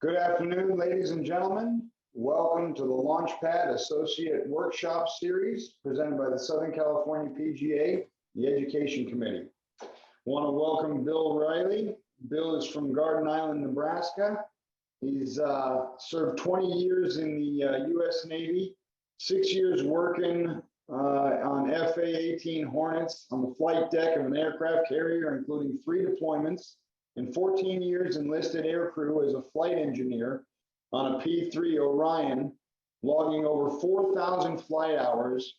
Good afternoon, ladies and gentlemen. Welcome to the LaunchPad Associate Workshop Series presented by the Southern California PGA, the Education Committee. I want to welcome Bill Rhiley. Bill is from Garden Island, Nebraska. He's served 20 years in the U.S. Navy, 6 years working on FA-18 Hornets on the flight deck of an aircraft carrier, including 3 deployments, and 14 years enlisted aircrew as a flight engineer on a P-3 Orion, logging over 4,000 flight hours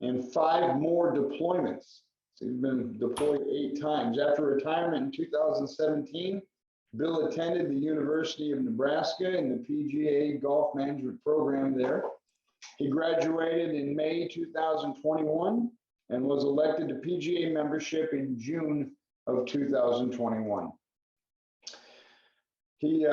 and 5 more deployments. So he's been deployed 8 times. After retirement in 2017, Bill attended the University of Nebraska in the PGA golf management program there. He graduated in May 2021 and was elected to PGA membership in June of 2021. His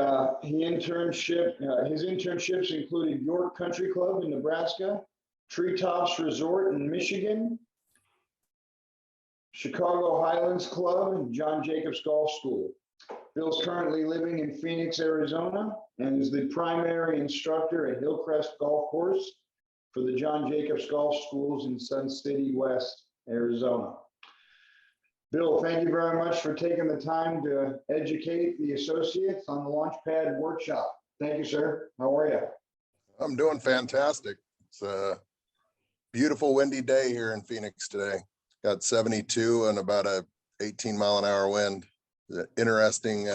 internships included York Country Club in Nebraska, Treetops Resort in Michigan, Chicago Highlands Club, and John Jacobs Golf School. Bill's currently living in Phoenix, Arizona, and is the primary instructor at Hillcrest Golf Course for the John Jacobs Golf Schools in Sun City West, Arizona. Bill, thank you very much for taking the time to educate the associates on the LaunchPad workshop. Thank you, sir. How are you? I'm doing fantastic. It's a beautiful windy day here in Phoenix today. Got 72 and about a 18-mile-an-hour wind. Interesting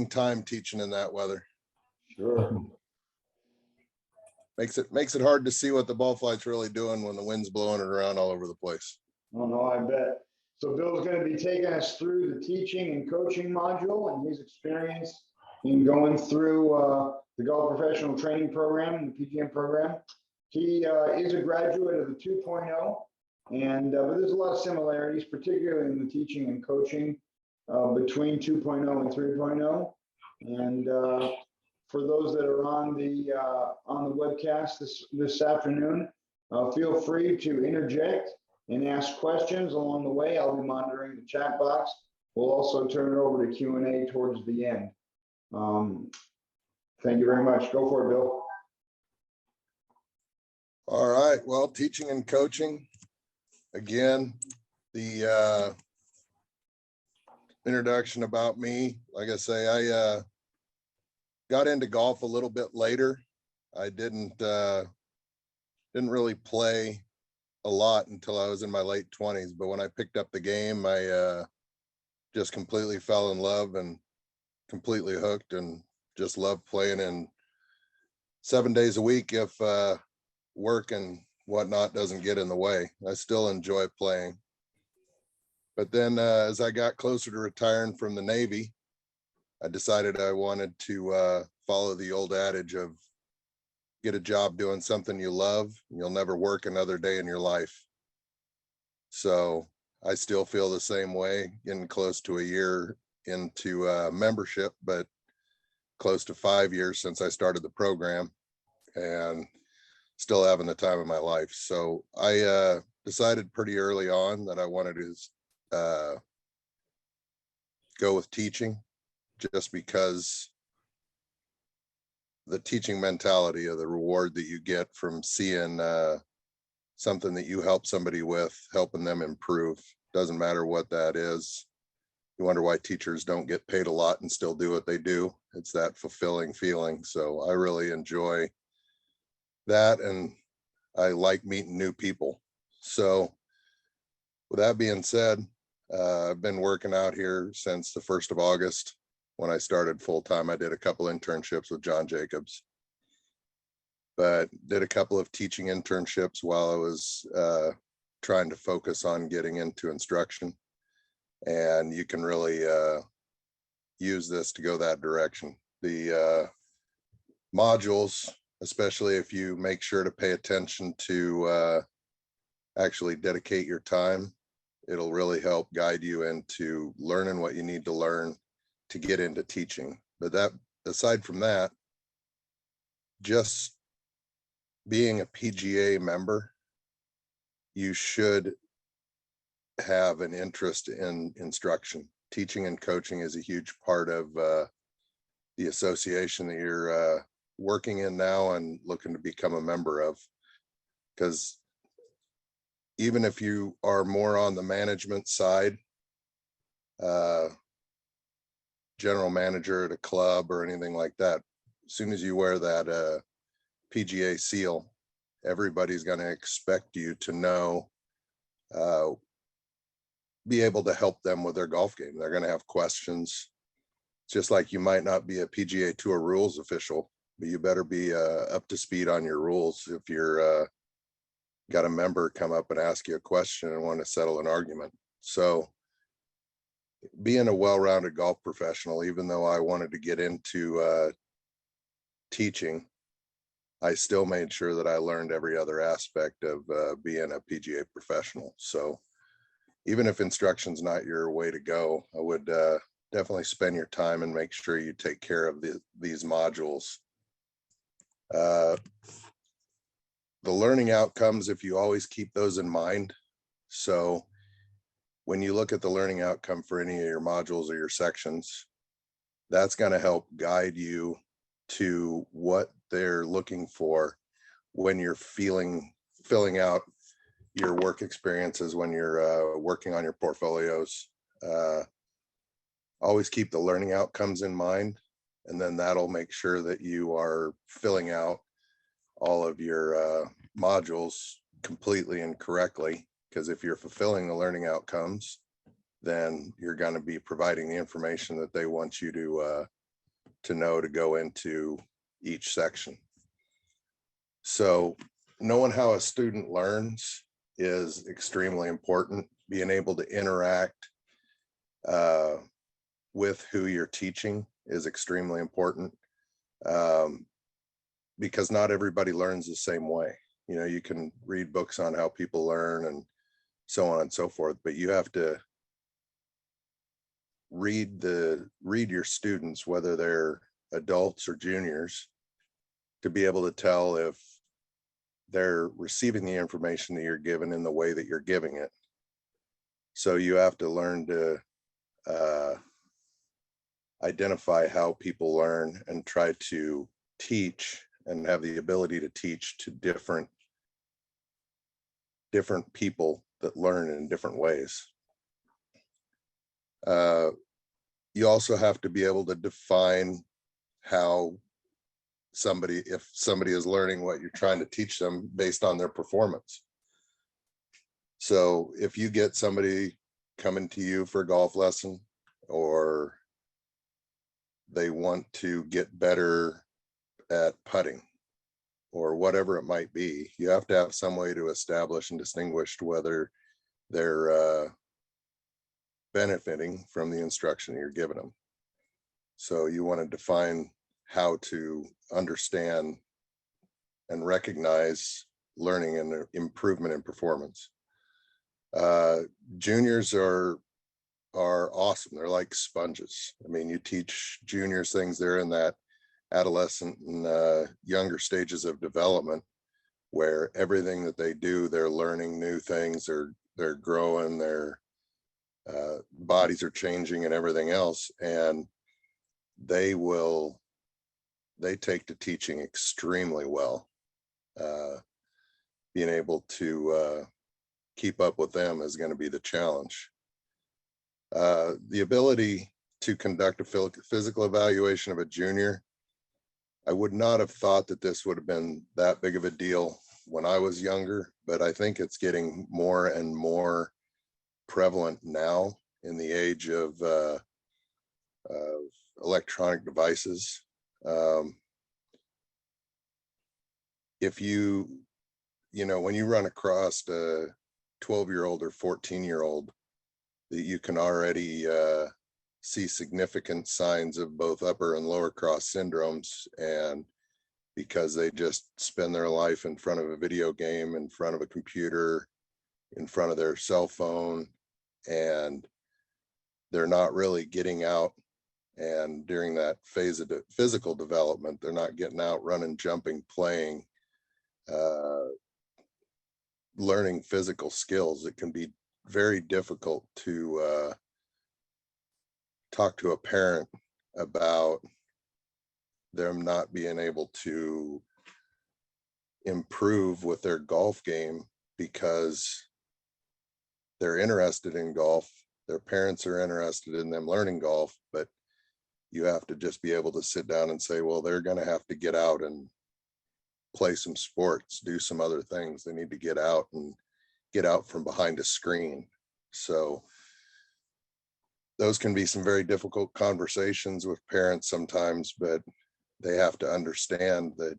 time teaching in that weather. Sure. Makes it hard to see what the ball flight's really doing when the wind's blowing it around all over the place. Oh, no, I bet. So Bill's going to be taking us through the teaching and coaching module and his experience in going through the golf professional training program, the PGM program. He is a graduate of the 2.0, and but there's a lot of similarities, particularly in the teaching and coaching between 2.0 and 3.0. And for those that are on the webcast this afternoon, feel free to interject and ask questions along the way. I'll be monitoring the chat box. We'll also turn it over to Q&A towards the end. Thank you very much. Go for it, Bill. All right. Well, teaching and coaching. Again, the introduction about me. Like I say, I got into golf a little bit later. I didn't really play a lot until I was in my late 20s, but when I picked up the game, I just completely fell in love and completely hooked and just love playing in 7 days a week if work and whatnot doesn't get in the way. I still enjoy playing. But then as I got closer to retiring from the Navy, I decided I wanted to follow the old adage of get a job doing something you love, and you'll never work another day in your life. So I still feel the same way, getting close to a year into membership, but close to 5 years since I started the program and still having the time of my life. So I decided pretty early on that I wanted to go with teaching, just because the teaching mentality of the reward that you get from seeing something that you help somebody with, helping them improve, doesn't matter what that is. You wonder why teachers don't get paid a lot and still do what they do. It's that fulfilling feeling. So I really enjoy that, and I like meeting new people. So with that being said, I've been working out here since the 1st of August. When I started full time, I did a couple internships with John Jacobs, but did a couple of teaching internships while I was trying to focus on getting into instruction. And you can really use this to go that direction. The modules, especially if you make sure to pay attention to actually dedicate your time, it'll really help guide you into learning what you need to learn to get into teaching. But that, aside from that, just being a PGA member, you should have an interest in instruction. Teaching and coaching is a huge part of the association that you're working in now and looking to become a member of. Because even if you are more on the management side, general manager at a club or anything like that, as soon as you wear that PGA seal, everybody's going to expect you to know, be able to help them with their golf game. They're going to have questions. Just like you might not be a PGA Tour rules official, but you better be up to speed on your rules if you're got a member come up and ask you a question and want to settle an argument. So being a well-rounded golf professional, even though I wanted to get into teaching, I still made sure that I learned every other aspect of being a PGA professional. So even if instruction's not your way to go, I would definitely spend your time and make sure you take care of these modules. The learning outcomes, if you always keep those in mind. So when you look at the learning outcome for any of your modules or your sections, that's going to help guide you to what they're looking for when you're filling out your work experiences, when you're working on your portfolios. Always keep the learning outcomes in mind, and then that'll make sure that you are filling out all of your modules completely and correctly. Because if you're fulfilling the learning outcomes, then you're going to be providing the information that they want you to know to go into each section. So knowing how a student learns is extremely important. Being able to interact with who you're teaching is extremely important, because not everybody learns the same way. You know, you can read books on how people learn and so on and so forth, but you have to read your students, whether they're adults or juniors, to be able to tell if they're receiving the information that you're given in the way that you're giving it. So you have to learn to identify how people learn and try to teach and have the ability to teach to different people that learn in different ways. You also have to be able to define how if somebody is learning what you're trying to teach them based on their performance. So if you get somebody coming to you for a golf lesson, or they want to get better at putting, or whatever it might be, you have to have some way to establish and distinguish whether they're benefiting from the instruction you're giving them. So you want to define how to understand and recognize learning and improvement in performance. Juniors are awesome. They're like sponges. I mean, you teach juniors things, they're in that adolescent and younger stages of development, where everything that they do, they're learning new things, they're growing, their bodies are changing and everything else, and they take to teaching extremely well. Being able to keep up with them is going to be the challenge. The ability to conduct a physical evaluation of a junior, I would not have thought that this would have been that big of a deal when I was younger, but I think it's getting more and more prevalent now in the age of electronic devices. If when you run across a 12-year-old or 14-year-old that you can already see significant signs of both upper and lower cross syndromes, and because they just spend their life in front of a video game, in front of a computer, in front of their cell phone, and they're not really getting out. And during that phase of physical development, they're not getting out, running, jumping, playing, learning physical skills. It can be very difficult to talk to a parent about them not being able to improve with their golf game because they're interested in golf. Their parents are interested in them learning golf, but you have to just be able to sit down and say, well, they're going to have to get out and play some sports, do some other things. They need to get out and get out from behind a screen. So those can be some very difficult conversations with parents sometimes, but they have to understand that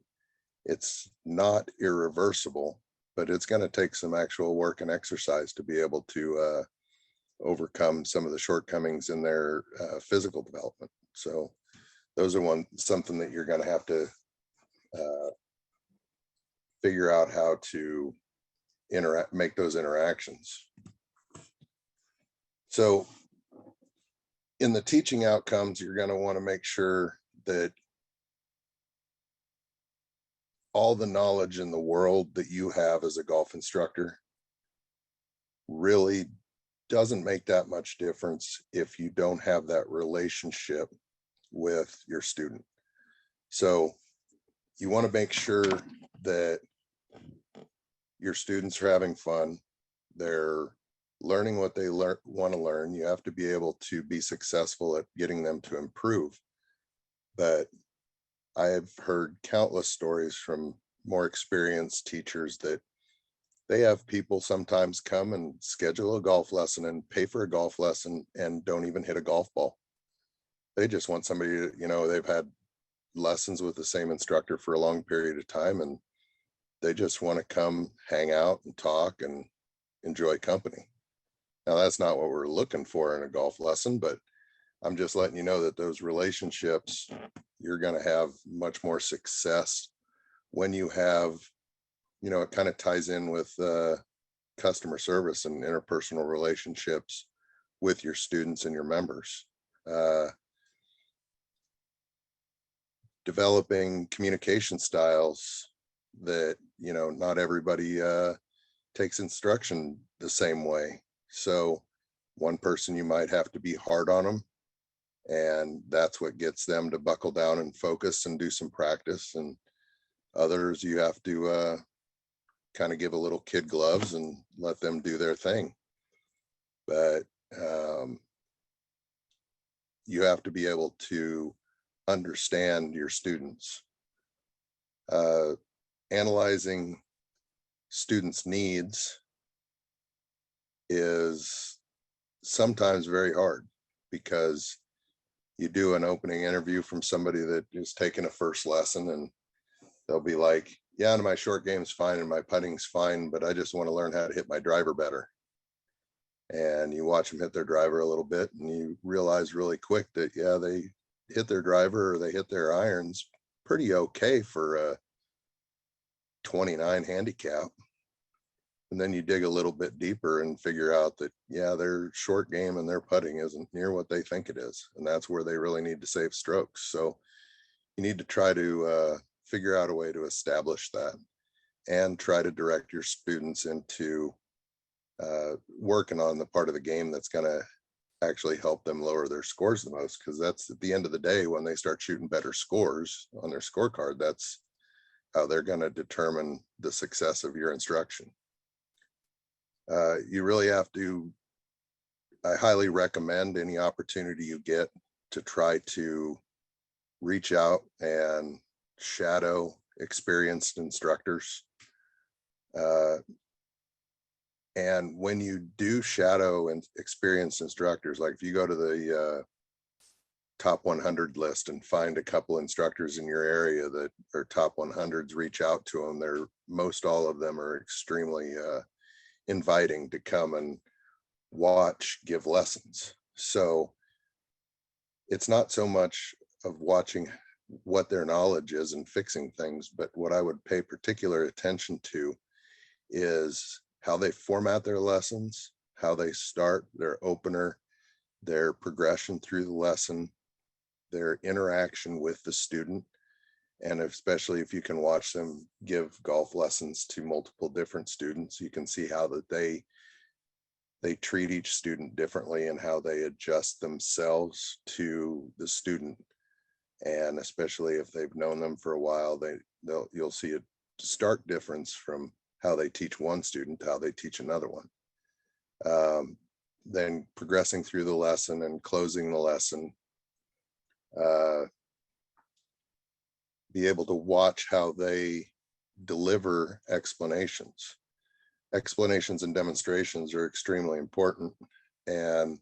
it's not irreversible, but it's going to take some actual work and exercise to be able to overcome some of the shortcomings in their physical development. So those are something that you're going to have to figure out how to make those interactions. So in the teaching outcomes, you're going to want to make sure that all the knowledge in the world that you have as a golf instructor really doesn't make that much difference if you don't have that relationship with your student. So you want to make sure that your students are having fun. They're learning what they want to learn. You have to be able to be successful at getting them to improve. But I have heard countless stories from more experienced teachers that they have people sometimes come and schedule a golf lesson and pay for a golf lesson and don't even hit a golf ball. They just want somebody to, they've had lessons with the same instructor for a long period of time, and they just want to come hang out and talk and enjoy company. Now, that's not what we're looking for in a golf lesson, but I'm just letting you know that those relationships, you're going to have much more success when you have, it kind of ties in with customer service and interpersonal relationships with your students and your members. Developing communication styles that, not everybody takes instruction the same way. So one person, you might have to be hard on them, and that's what gets them to buckle down and focus and do some practice. And others, you have to kind of give a little kid gloves and let them do their thing. But you have to be able to understand your students. Analyzing students' needs is sometimes very hard, because you do an opening interview from somebody that is taking a first lesson, and they'll be like, yeah, my short game's fine and my putting's fine, but I just want to learn how to hit my driver better. And you watch them hit their driver a little bit, and you realize really quick that, yeah, they hit their driver or they hit their irons pretty okay for a 29 handicap. And then you dig a little bit deeper and figure out that, yeah, their short game and their putting isn't near what they think it is. And that's where they really need to save strokes. So you need to try to figure out a way to establish that, and try to direct your students into working on the part of the game that's going to actually help them lower their scores the most. Because that's, at the end of the day, when they start shooting better scores on their scorecard, that's how they're going to determine the success of your instruction. You really have to, I highly recommend any opportunity you get to try to reach out and shadow experienced instructors. And when you do shadow and experienced instructors, like if you go to the top 100 list and find a couple instructors in your area that are top 100s, reach out to them. Most all of them are extremely inviting to come and watch, give lessons. So it's not so much of watching what their knowledge is and fixing things, but what I would pay particular attention to is how they format their lessons, how they start their opener, their progression through the lesson, their interaction with the student. And especially if you can watch them give golf lessons to multiple different students, you can see how that they treat each student differently and how they adjust themselves to the student. And especially if they've known them for a while, you'll see a stark difference from how they teach one student to how they teach another one. Then progressing through the lesson and closing the lesson, be able to watch how they deliver explanations. Explanations and demonstrations are extremely important. And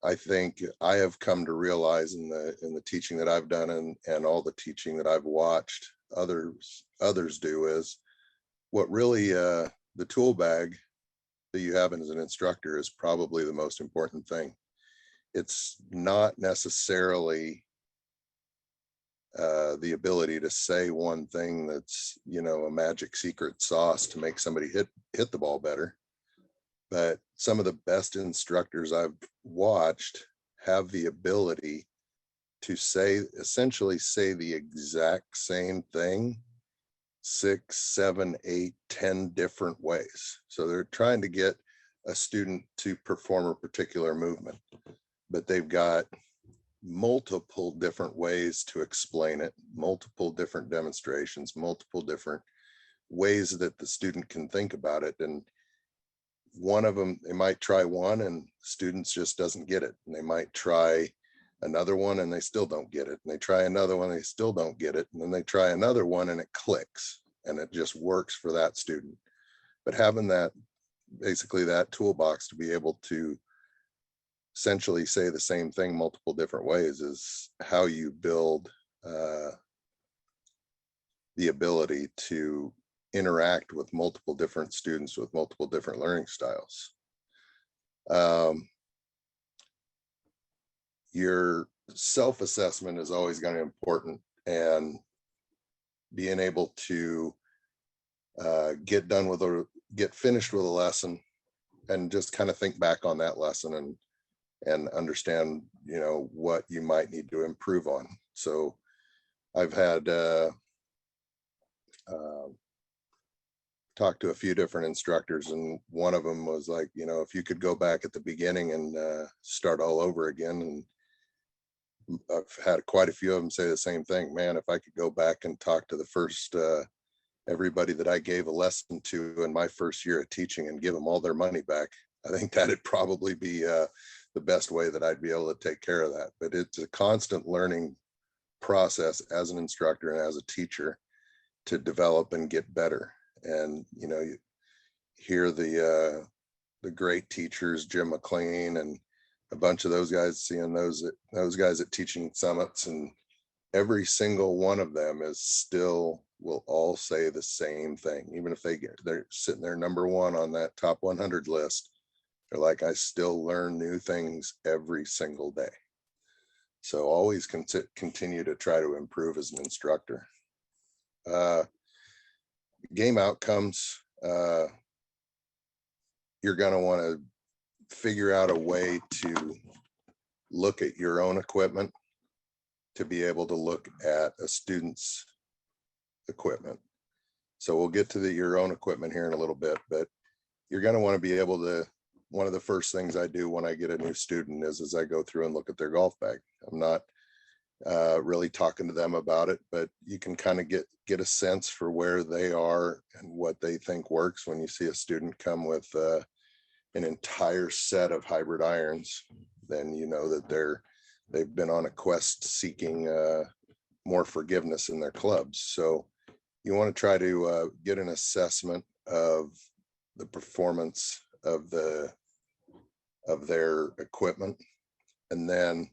I think I have come to realize in the teaching that I've done and all the teaching that I've watched others do is what really the tool bag that you have as an instructor is probably the most important thing. It's not necessarily the ability to say one thing that's, a magic secret sauce to make somebody hit the ball better. But some of the best instructors I've watched have the ability to essentially say the exact same thing 6, 7, 8, 10 different ways. So they're trying to get a student to perform a particular movement, but they've got multiple different ways to explain it, multiple different demonstrations, multiple different ways that the student can think about it. And one of them, they might try one and students just doesn't get it. And they might try another one and they still don't get it. And they try another one, they still don't get it. And then they try another one and it clicks and it just works for that student. But having that, basically that toolbox to be able to essentially say the same thing multiple different ways is how you build the ability to interact with multiple different students with multiple different learning styles. Your self-assessment is always going to be important, and being able to get finished with a lesson and just kind of think back on that lesson and understand, what you might need to improve on. So I've had talked to a few different instructors, and one of them was like, if you could go back at the beginning and start all over again. And I've had quite a few of them say the same thing. Man, if I could go back and talk to the first everybody that I gave a lesson to in my first year of teaching and give them all their money back, I think that'd probably be the best way that I'd be able to take care of that. But it's a constant learning process as an instructor and as a teacher to develop and get better. And you hear the great teachers, Jim McLean and a bunch of those guys, seeing those guys at teaching summits, and every single one of them will all say the same thing. Even if they're sitting there number one on that top 100 list, they're like, I still learn new things every single day. So always continue to try to improve as an instructor. Game outcomes, you're going to want to figure out a way to look at your own equipment to be able to look at a student's equipment. So we'll get to your own equipment here in a little bit, but you're going to want to be able to, one of the first things I do when I get a new student is I go through and look at their golf bag. I'm not really talking to them about it, but you can kind of get a sense for where they are and what they think works when you see a student come with an entire set of hybrid irons. Then you know that they've been on a quest seeking more forgiveness in their clubs. So you want to try to get an assessment of the performance of their equipment, and then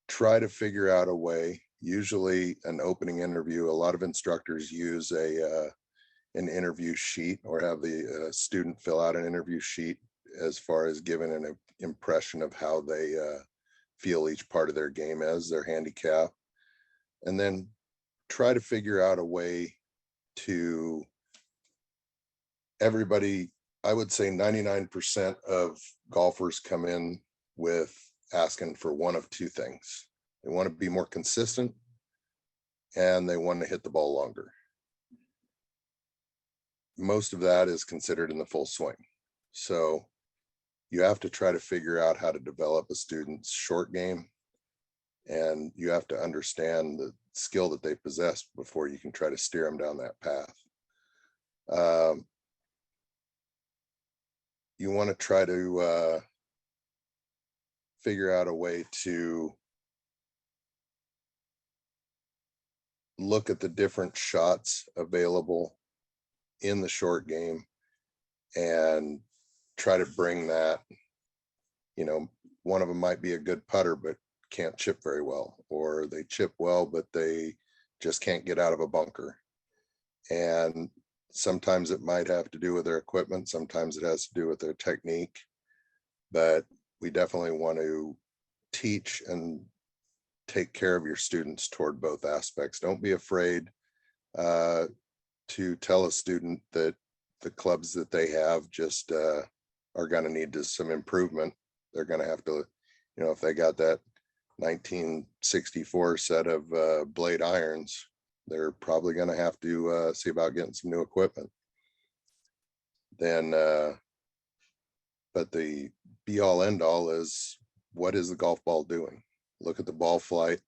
try to figure out a way, usually an opening interview. A lot of instructors use an interview sheet or have the student fill out an interview sheet as far as giving an impression of how they feel each part of their game is, their handicap, and then try to figure out a way to everybody. I would say 99% of golfers come in with asking for one of two things. They want to be more consistent and they want to hit the ball longer. Most of that is considered in the full swing. So you have to try to figure out how to develop a student's short game and you have to understand the skill that they possess before you can try to steer them down that path. You want to try to figure out a way to look at the different shots available in the short game and try to bring that, one of them might be a good putter, but can't chip very well, or they chip well, but they just can't get out of a bunker. And sometimes it might have to do with their equipment. Sometimes it has to do with their technique, but we definitely want to teach and take care of your students toward both aspects. Don't be afraid to tell a student that the clubs that they have just are going to need some improvement. They're going to have to, if they got that 1964 set of blade irons, they're probably going to have to see about getting some new equipment. Then, but the be all end all is, what is the golf ball doing? Look at the ball flight,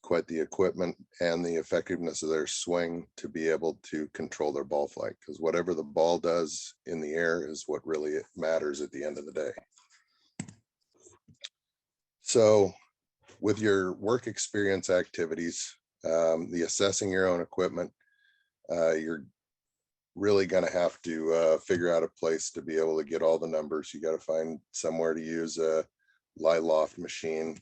quite the equipment and the effectiveness of their swing to be able to control their ball flight, because whatever the ball does in the air is what really matters at the end of the day. So with your work experience activities, the assessing your own equipment, you're really going to have to figure out a place to be able to get all the numbers. You got to find somewhere to use a loft machine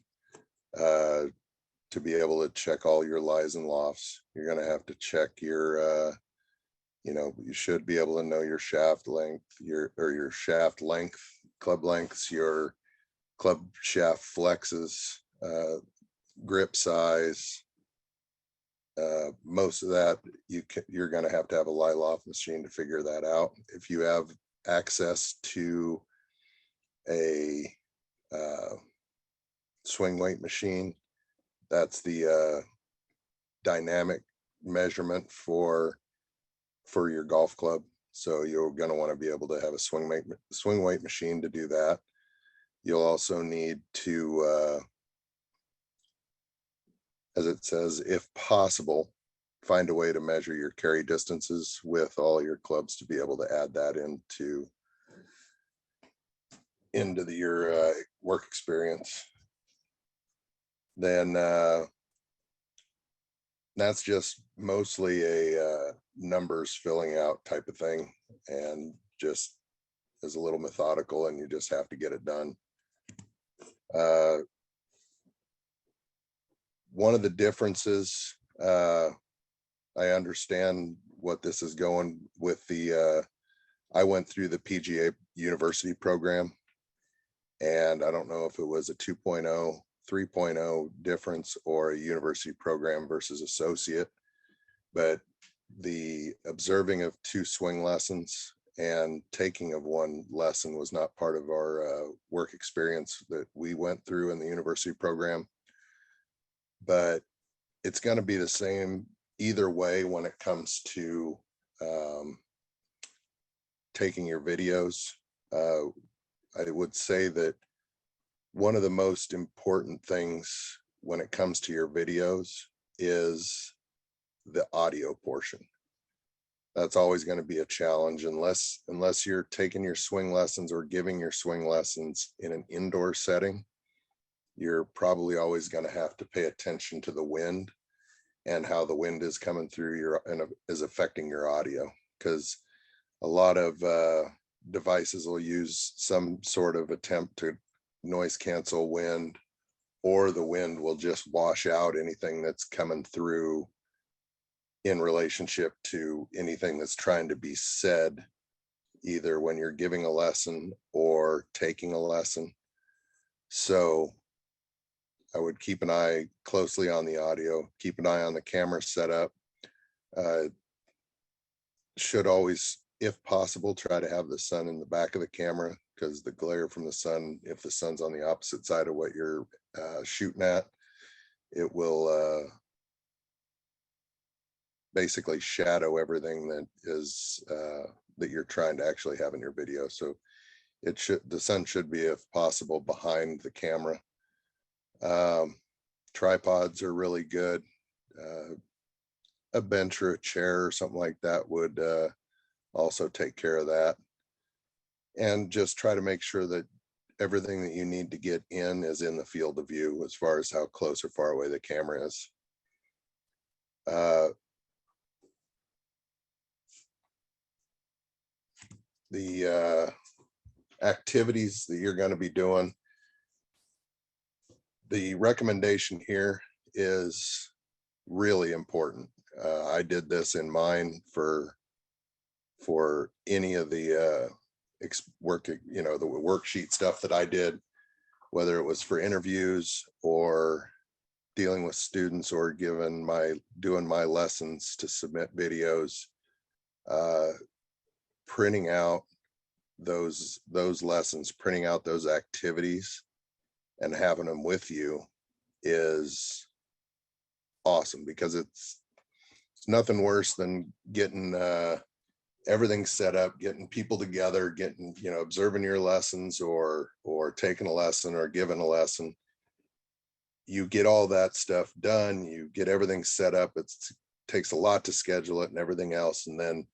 to be able to check all your lies and lofts. You're going to have to check your, you should be able to know your shaft length, your shaft length, club lengths, your club shaft flexes, grip size. Most of that you're going to have a lie loft machine to figure that out. If you have access to a swing weight machine, that's the dynamic measurement for your golf club. So you're going to want to be able to have a swing weight machine to do that. You'll also need to, as it says, if possible, find a way to measure your carry distances with all your clubs to be able to add that into your work experience. Then that's just mostly a numbers filling out type of thing, and just is a little methodical, and you just have to get it done. One of the differences, I understand what this is going with I went through the PGA university program, and I don't know if it was a 2.0, 3.0 difference or a university program versus associate, but the observing of 2 swing lessons and taking of 1 lesson was not part of our work experience that we went through in the university program. But it's going to be the same either way when it comes to taking your videos. I would say that one of the most important things when it comes to your videos is the audio portion. That's always going to be a challenge unless you're taking your swing lessons or giving your swing lessons in an indoor setting. You're probably always going to have to pay attention to the wind and how the wind is coming through and is affecting your audio, because a lot of devices will use some sort of attempt to noise cancel wind, or the wind will just wash out anything that's coming through in relationship to anything that's trying to be said, either when you're giving a lesson or taking a lesson. So I would keep an eye closely on the audio, keep an eye on the camera setup. Should always, if possible, try to have the sun in the back of the camera, because the glare from the sun, if the sun's on the opposite side of what you're shooting at, it will basically shadow everything that is that you're trying to actually have in your video. So the sun should be, if possible, behind the camera. Tripods are really good. A bench or a chair or something like that would also take care of that. And just try to make sure that everything that you need to get in is in the field of view as far as how close or far away the camera is. The activities that you're going to be doing, the recommendation here is really important. I did this in mine for any of the the worksheet stuff that I did, whether it was for interviews or dealing with students or doing my lessons to submit videos. Printing out those lessons, printing out those activities and having them with you is awesome, because it's nothing worse than getting everything set up, getting people together, getting, observing your lessons or taking a lesson or giving a lesson. You get all that stuff done, you get everything set up. It takes a lot to schedule it and everything else. And then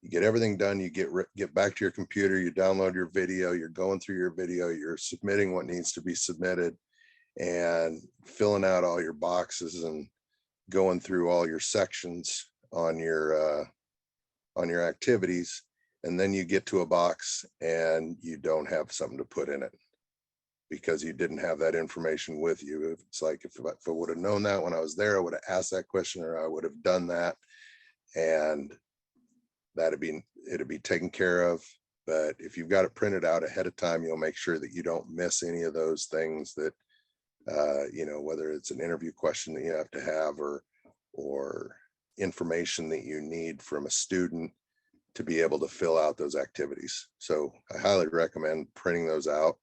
you get everything done, you get back to your computer, you download your video, you're going through your video, you're submitting what needs to be submitted and filling out all your boxes and going through all your sections on your activities. And then you get to a box and you don't have something to put in it because you didn't have that information with you. It's like, if I would have known that when I was there, I would have asked that question, or I would have done that, and it'd be taken care of. But if you've got it printed out ahead of time, you'll make sure that you don't miss any of those things that, whether it's an interview question that you have to have or information that you need from a student to be able to fill out those activities. So I highly recommend printing those out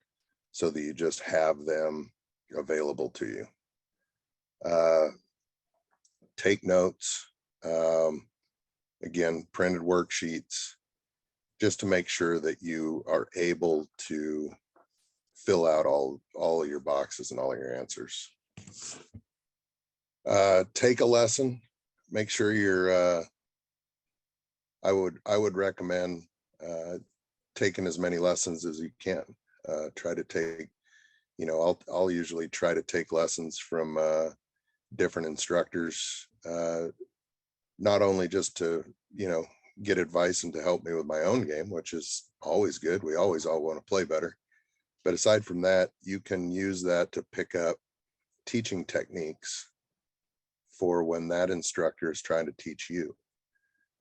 so that you just have them available to you. Take notes. Again, printed worksheets, just to make sure that you are able to fill out all of your boxes and all of your answers. Take a lesson. Make sure you're, I would recommend taking as many lessons as you can. Try to take, I'll usually try to take lessons from different instructors, not only just to, get advice and to help me with my own game, which is always good. We always all want to play better. But aside from that, you can use that to pick up teaching techniques for when that instructor is trying to teach you.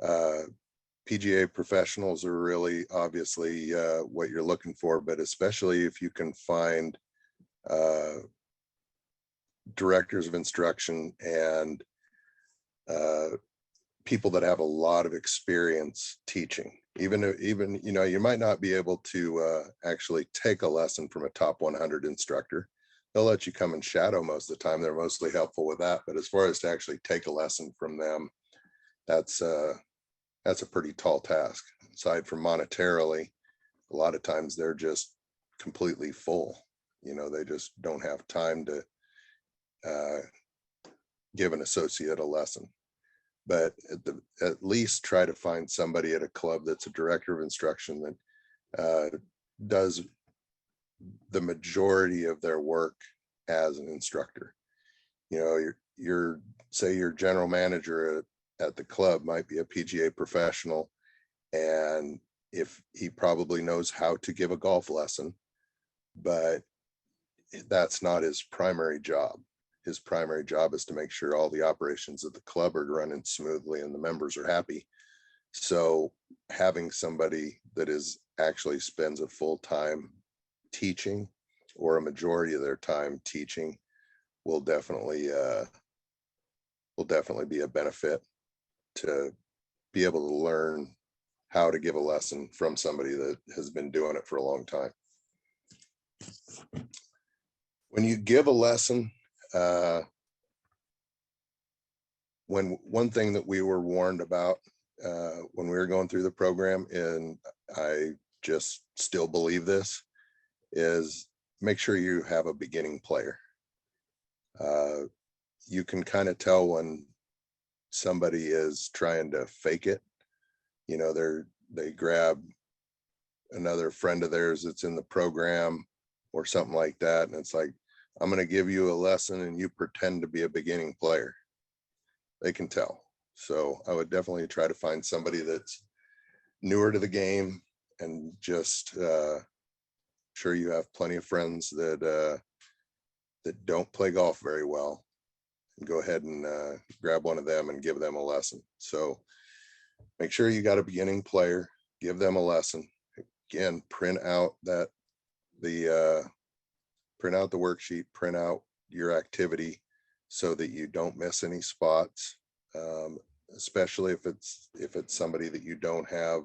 PGA professionals are really obviously what you're looking for, but especially if you can find directors of instruction and people that have a lot of experience teaching. Even you might not be able to actually take a lesson from a top 100 instructor. They'll let you come and shadow most of the time. They're mostly helpful with that. But as far as to actually take a lesson from them, that's a pretty tall task. Aside from monetarily, a lot of times they're just completely full. They just don't have time to give an associate a lesson. But at least try to find somebody at a club that's a director of instruction that does the majority of their work as an instructor. Your say your general manager at the club might be a PGA professional, and if he probably knows how to give a golf lesson, but that's not his primary job. His primary job is to make sure all the operations of the club are running smoothly and the members are happy. So having somebody that actually spends a full time teaching, or a majority of their time teaching, will definitely be a benefit to be able to learn how to give a lesson from somebody that has been doing it for a long time. When you give a lesson, one thing that we were warned about when we were going through the program, and I just still believe this, is make sure you have a beginning player. you can kind of tell when somebody is trying to fake it. You know, they grab another friend of theirs that's in the program or something like that, and it's like, I'm going to give you a lesson and you pretend to be a beginning player. They can tell. So I would definitely try to find somebody that's newer to the game, and just sure you have plenty of friends that don't play golf very well, and go ahead and grab one of them and give them a lesson. So make sure you got a beginning player, give them a lesson. Again, print out the worksheet, print out your activity so that you don't miss any spots, especially if it's somebody that you don't have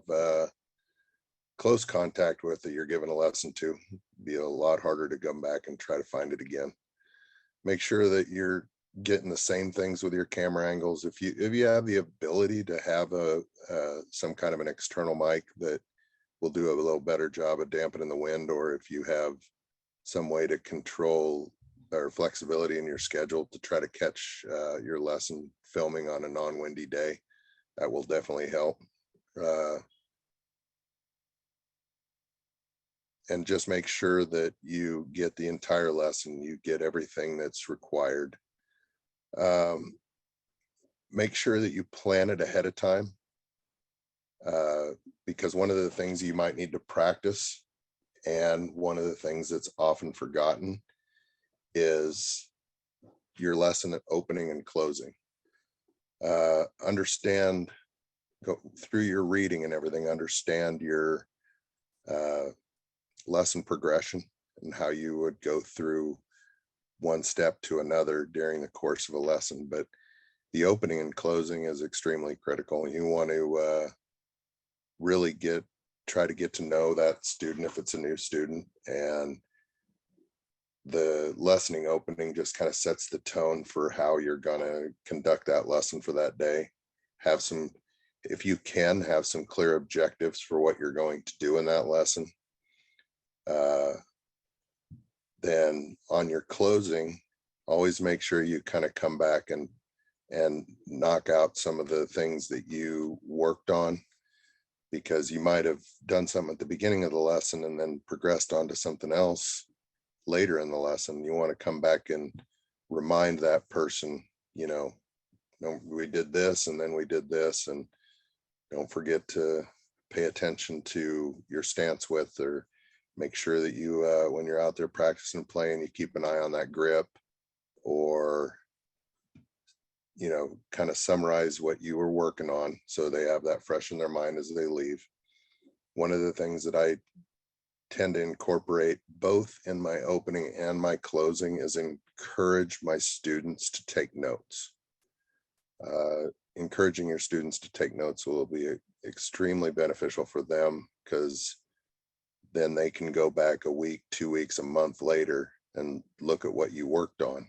close contact with, that you're giving a lesson to. Be a lot harder to come back and try to find it again. Make sure that you're getting the same things with your camera angles. If you have the ability to have some kind of an external mic that will do a little better job of dampening the wind, or if you have some way to control or flexibility in your schedule to try to catch your lesson filming on a non-windy day, that will definitely help. And just make sure that you get the entire lesson, you get everything that's required. Make sure that you plan it ahead of time, because one of the things you might need to practice, and one of the things that's often forgotten, is your lesson at opening and closing. Understand, go through your reading and everything, understand your lesson progression and how you would go through one step to another during the course of a lesson. But the opening and closing is extremely critical. You want to really try to get to know that student if it's a new student, and the lessoning opening just kind of sets the tone for how you're going to conduct that lesson for that day. Have some, if you can, have some clear objectives for what you're going to do in that lesson. Then on your closing, always make sure you kind of come back and knock out some of the things that you worked on, because you might have done something at the beginning of the lesson and then progressed on to something else later in the lesson. You want to come back and remind that person, no, we did this and then we did this, and don't forget to pay attention to your stance width, or make sure that you, when you're out there practicing playing, you keep an eye on that grip, or, kind of summarize what you were working on so they have that fresh in their mind as they leave. One of the things that I tend to incorporate both in my opening and my closing is encourage my students to take notes. Encouraging your students to take notes will be extremely beneficial for them, because then they can go back a week, 2 weeks, a month later and look at what you worked on.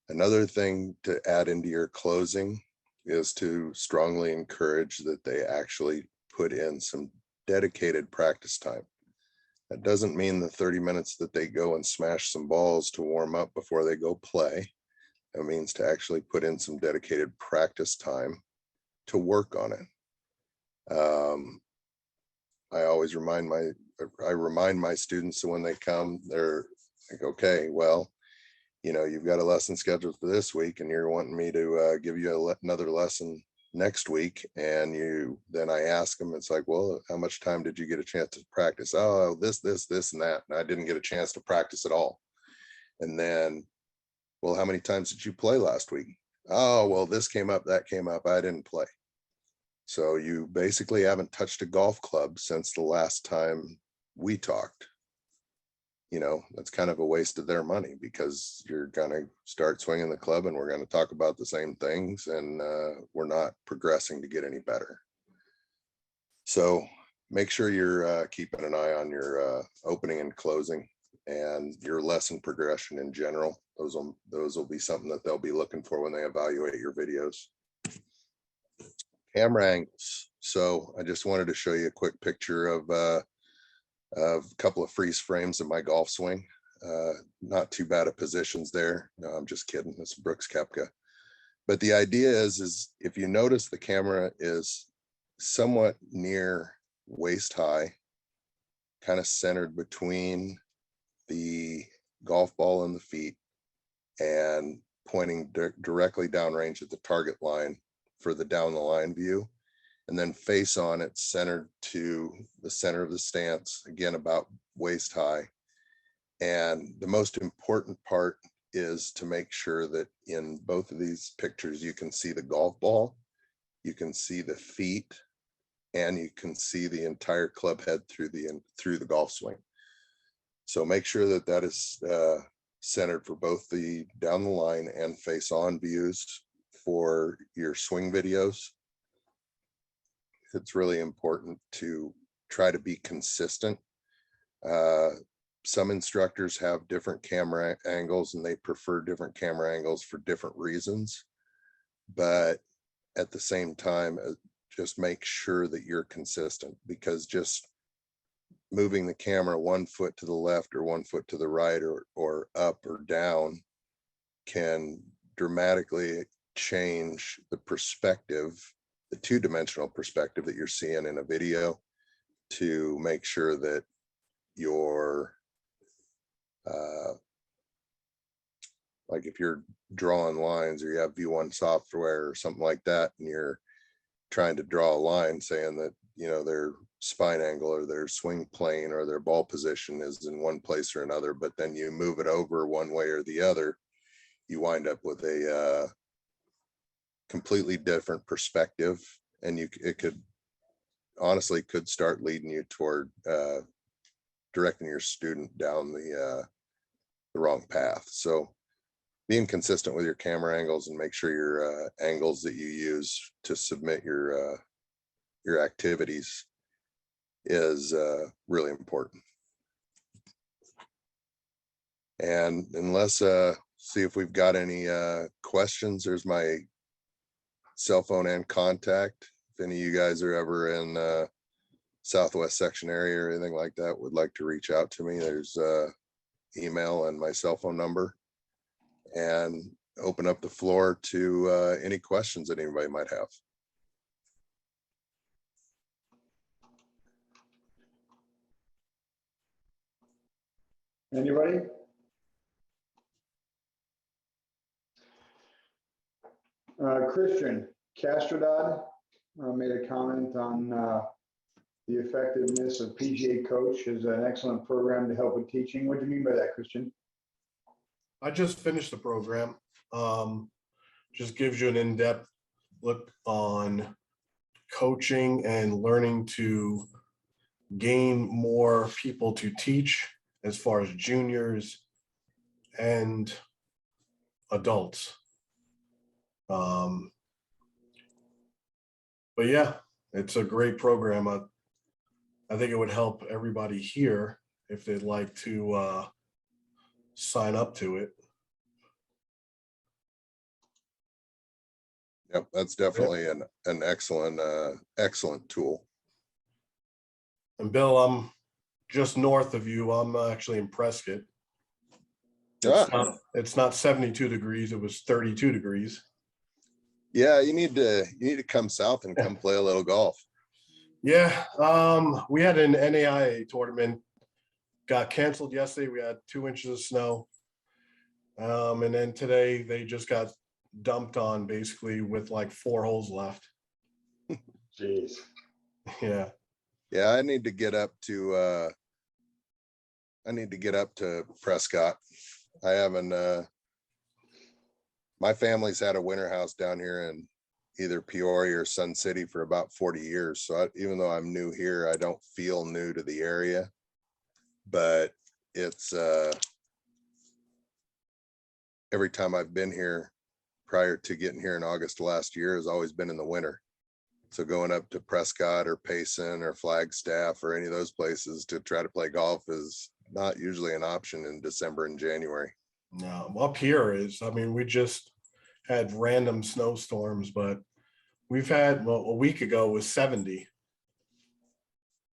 Another thing to add into your closing is to strongly encourage that they actually put in some dedicated practice time. That doesn't mean the 30 minutes that they go and smash some balls to warm up before they go play. It means to actually put in some dedicated practice time to work on it. I always remind my students, so when they come, they're like, okay, well, you've got a lesson scheduled for this week, and you're wanting me to give you another lesson next week. And then I ask them, it's like, well, how much time did you get a chance to practice? Oh, this, and that. And I didn't get a chance to practice at all. And then, well, how many times did you play last week? Oh, well, this came up, that came up, I didn't play. So you basically haven't touched a golf club since the last time we talked. That's kind of a waste of their money, because you're going to start swinging the club and we're going to talk about the same things, and we're not progressing to get any better. So make sure you're keeping an eye on your opening and closing and your lesson progression in general. Those will be something that they'll be looking for when they evaluate your videos. Camera angles. So I just wanted to show you a quick picture of a couple of freeze frames of my golf swing. Not too bad of positions there. No, I'm just kidding. It's Brooks Koepka. But the idea is if you notice the camera is somewhat near waist high, kind of centered between the golf ball and the feet, and pointing directly downrange at the target line for the down the line view, and then face on it centered to the center of the stance, again about waist high. And the most important part is to make sure that in both of these pictures you can see the golf ball, you can see the feet, and you can see the entire club head through the golf swing. So make sure that that is centered for both the down the line and face on views for your swing videos. It's really important to try to be consistent. Some instructors have different camera angles and they prefer different camera angles for different reasons. But at the same time, just make sure that you're consistent, because just moving the camera 1 foot to the left or 1 foot to the right or up or down can dramatically change the perspective, the two-dimensional perspective that you're seeing in a video, to make sure that you're like if you're drawing lines or you have V1 software or something like that, and you're trying to draw a line saying that, you know, their spine angle or their swing plane or their ball position is in one place or another, but then you move it over one way or the other, you wind up with a completely different perspective, and it could honestly could start leading you toward directing your student down the wrong path. So being consistent with your camera angles and make sure your angles that you use to submit your activities is really important. And unless see if we've got any questions, there's my cell phone and contact. If any of you guys are ever in Southwest section area or anything like that, would like to reach out to me, there's email and my cell phone number, and open up the floor to any questions that anybody might have. Anybody? Christian Castrodad made a comment on the effectiveness of PGA Coach is an excellent program to help with teaching. What do you mean by that, Christian? I just finished the program. Just gives you an in-depth look on coaching and learning to gain more people to teach as far as juniors and adults. But yeah, it's a great program. I think it would help everybody here if they'd like to sign up to it. Yep, that's definitely an excellent tool. And Bill, I'm just north of you. I'm actually in Prescott. It's not 72 degrees. It was 32 degrees. Yeah, you need to come south and come play a little golf. Yeah, we had an NAIA tournament, got canceled yesterday. We had 2 inches of snow. And then today they just got dumped on basically with like 4 holes left. Jeez. Yeah. Yeah, I need to get up to Prescott. I haven't my family's had a winter house down here in either Peoria or Sun City for about 40 years. So even though I'm new here, I don't feel new to the area, but it's every time I've been here prior to getting here in August last year has always been in the winter. So going up to Prescott or Payson or Flagstaff or any of those places to try to play golf is not usually an option in December and January. No, up here is, I mean, we just had random snowstorms, but we've had, well, a week ago was 70.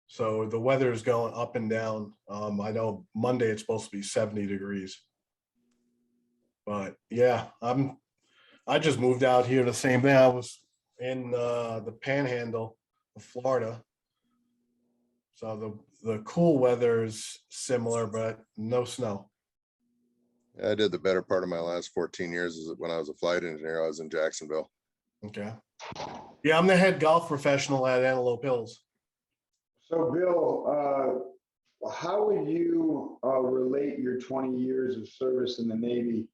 So the weather is going up and down. I know Monday it's supposed to be 70 degrees. But yeah, I just moved out here the same thing. I was in the panhandle of Florida. So the cool weather is similar, but no snow. I did the better part of my last 14 years is when I was a flight engineer. I was in Jacksonville. Okay. Yeah, I'm the head golf professional at Antelope Hills. So Bill, how would you relate your 20 years of service in the Navy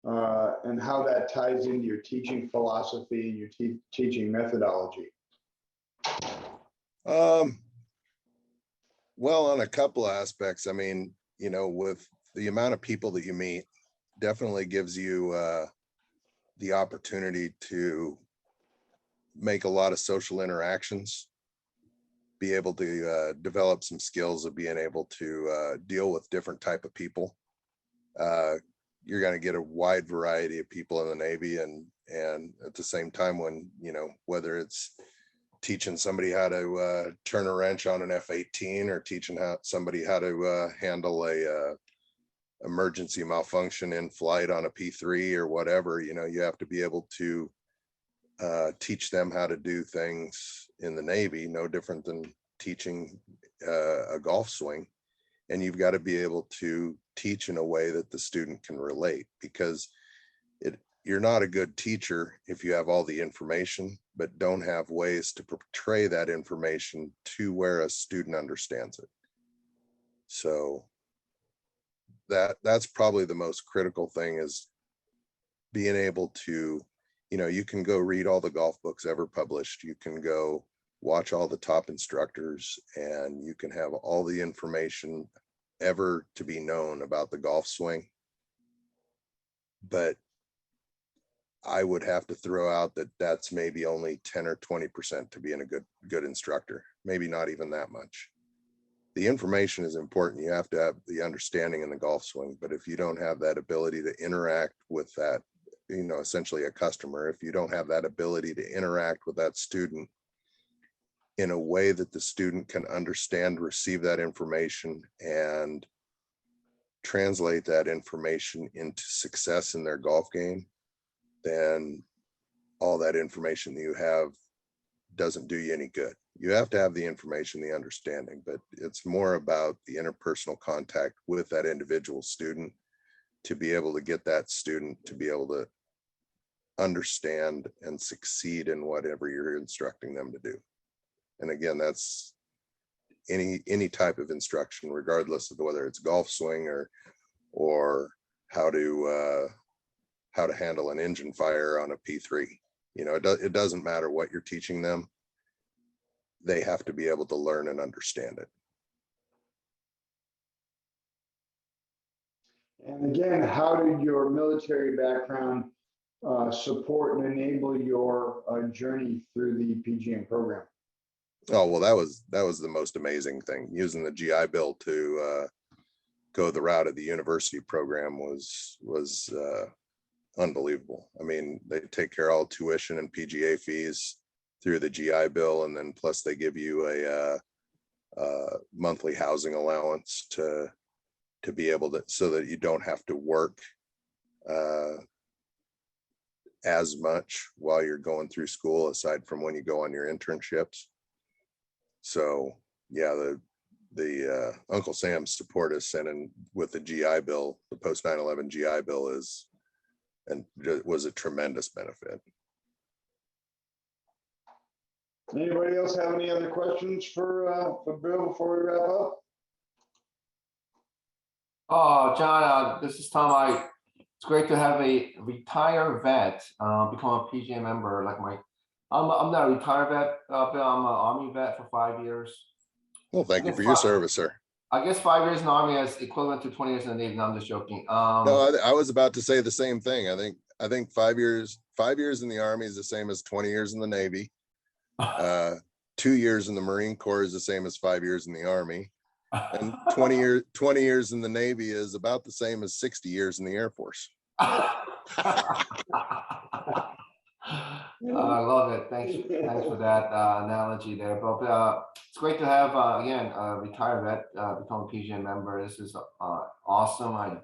and how that ties into your teaching philosophy and your teaching methodology? Well, on a couple of aspects, I mean, you know, with the amount of people that you meet, definitely gives you the opportunity to make a lot of social interactions, be able to develop some skills of being able to deal with different type of people. You're going to get a wide variety of people in the Navy, and at the same time, when, you know, whether it's teaching somebody how to turn a wrench on an F-18 or teaching somebody how to handle a emergency malfunction in flight on a P3 or whatever, you know, you have to be able to teach them how to do things in the Navy, no different than teaching a golf swing. And you've got to be able to teach in a way that the student can relate, because you're not a good teacher if you have all the information, but don't have ways to portray that information to where a student understands it. So that's probably the most critical thing, is being able to, you know, you can go read all the golf books ever published. You can go watch all the top instructors, and you can have all the information ever to be known about the golf swing. But I would have to throw out that that's maybe only 10 or 20% to being a good instructor, maybe not even that much. The information is important. You have to have the understanding in the golf swing, but if you don't have that ability to interact with that, you know, essentially a customer, if you don't have that ability to interact with that student in a way that the student can understand, receive that information, and translate that information into success in their golf game, then all that information that you have doesn't do you any good. You have to have the information, the understanding, but it's more about the interpersonal contact with that individual student to be able to get that student to be able to understand and succeed in whatever you're instructing them to do. And again, that's any type of instruction, regardless of whether it's golf swing or how to handle an engine fire on a P3. You know, it doesn't matter what you're teaching them. They have to be able to learn and understand it. And again, how did your military background support and enable your journey through the PGM program? Oh, well, that was the most amazing thing. Using the GI Bill to go the route of the university program was unbelievable. I mean, they take care of all tuition and PGA fees through the GI Bill, and then plus they give you a monthly housing allowance to be able to, so that you don't have to work as much while you're going through school, aside from when you go on your internships. So yeah, the Uncle Sam's support us, and with the GI Bill, the post 9/11 GI Bill was a tremendous benefit. Anybody else have any other questions for Bill before we wrap up? Oh, John, this is Tom. It's great to have a retired vet become a PGA member. I'm not a retired vet, Bill. I'm an Army vet for 5 years. Well, thank you for your service, sir. I guess 5 years in the Army is equivalent to 20 years in the Navy. No, I'm just joking. No, I was about to say the same thing. I think 5 years in the Army is the same as 20 years in the Navy. 2 years in the Marine Corps is the same as 5 years in the Army. And 20 years in the Navy is about the same as 60 years in the Air Force. I love it. Thanks for that analogy there. But it's great to have again a retired vet become a PGA member. This is awesome. I'd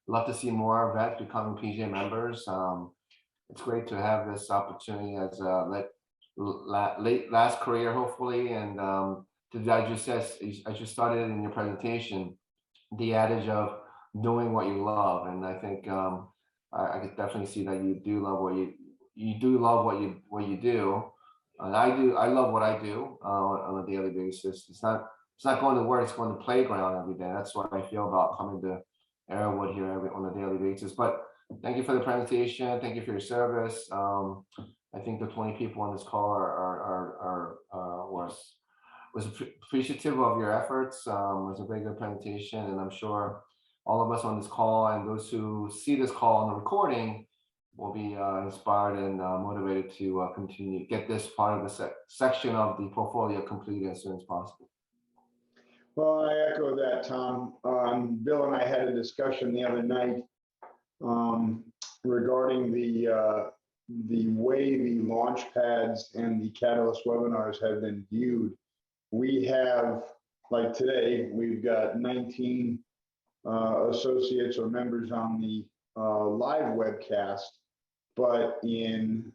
love to see more vets becoming PGA members. It's great to have this opportunity as a late last career, hopefully, and as you said, as you started in your presentation, the adage of doing what you love, and I think I could definitely see that you do love what what you do, and I love what I do on a daily basis. It's not going to work; it's going to playground every day. That's what I feel about coming to Arrowwood here on a daily basis. But thank you for the presentation. Thank you for your service. I think the 20 people on this call was appreciative of your efforts. It was a very good presentation, and I'm sure all of us on this call and those who see this call on the recording will be inspired and motivated to continue get this part of the section of the portfolio completed as soon as possible. Well, I echo that, Tom. Bill and I had a discussion the other night regarding the way the launch pads and the Catalyst webinars have been viewed. We have, like today, we've got 19 associates or members on the live webcast, but in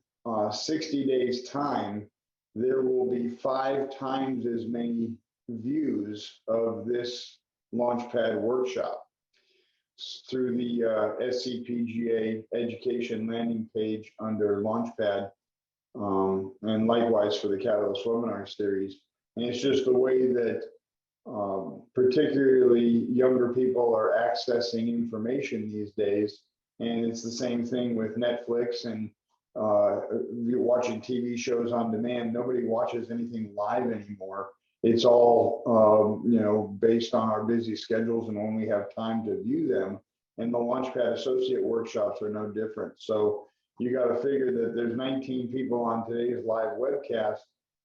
60 days time, there will be 5 times as many views of this LaunchPad workshop through the SCPGA education landing page under LaunchPad, and likewise for the Catalyst webinar series. And it's just the way that particularly younger people are accessing information these days. And it's the same thing with Netflix and you're watching TV shows on demand. Nobody watches anything live anymore. It's all, based on our busy schedules and when we have time to view them. And the LaunchPad associate workshops are no different. So you got to figure that there's 19 people on today's live webcast,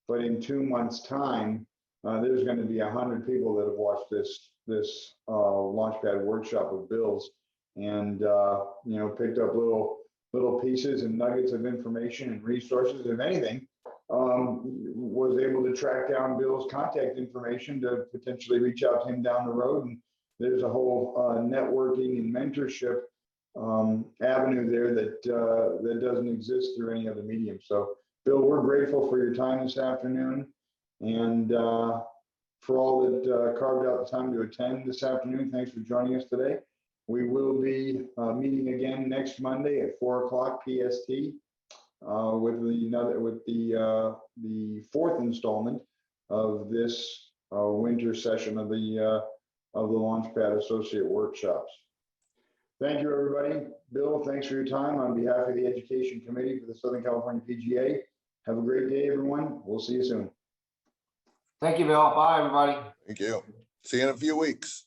but in 2 months' time, there's going to be 100 people that have watched this LaunchPad workshop of Bill's, and picked up little pieces and nuggets of information and resources. If anything, was able to track down Bill's contact information to potentially reach out to him down the road. And there's a whole networking and mentorship avenue there that doesn't exist through any other medium. So, Bill, we're grateful for your time this afternoon, and for all that carved out the time to attend this afternoon. Thanks for joining us today. We will be meeting again next Monday at 4 o'clock PST with the 4th installment of this winter session of the LaunchPad Associate Workshops. Thank you, everybody. Bill, thanks for your time on behalf of the Education Committee for the Southern California PGA. Have a great day, everyone. We'll see you soon. Thank you, Bill. Bye, everybody. Thank you. See you in a few weeks.